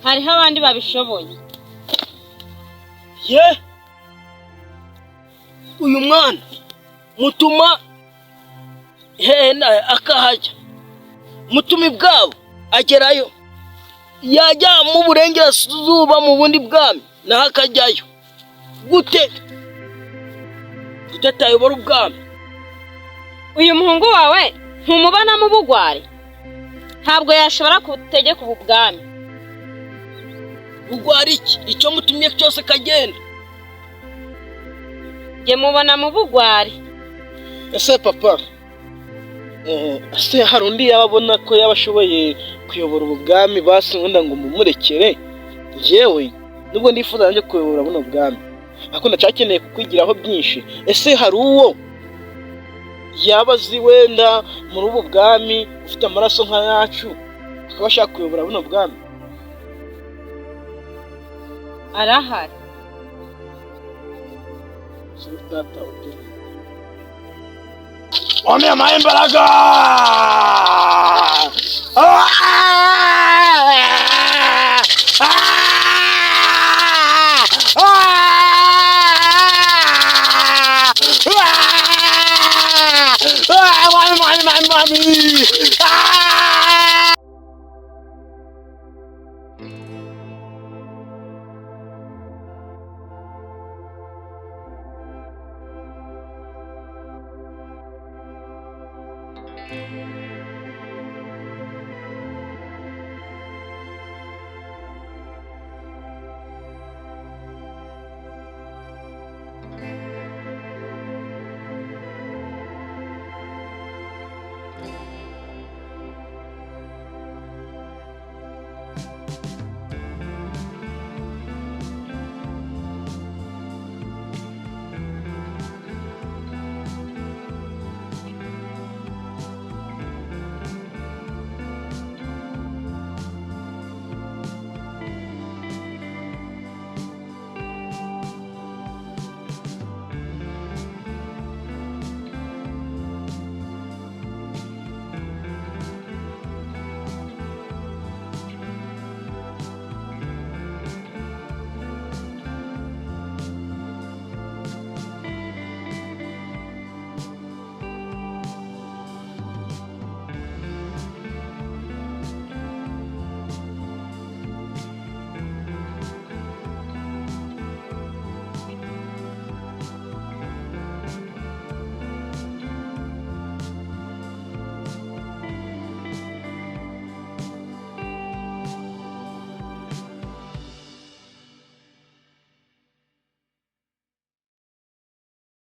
hariho abandi babishoboye. Ye uyu mwana mutuma hena akahajya mutumi bwabo agerayo yajya mu burengerazuba mu bundi bwami naho akajyayo gute tutatayobora ubwami. Uyu muhungu wawe ntumubana mu bugwari, ntabwo yashobora kutegeka ubu bwami. Bugwari iki? Icyo mutumye cyose kagenda. Jye mubona mu bugwari. Ese papa ase hari undi yababona ko yabashoboye kuyobora ubu bwami basi nkunda ngo mumurekere njyewe nubwo ndifuza nanjye kuyobora buno bwami ariko ndacyakeneye kukwigiraho byinshi. Ese hari uwo yabazi wenda muri ubu bwami ufite amaraso nka yacu akaba ashaka kuyobora buno bwami? Arahari. Wame amaye imbaraga!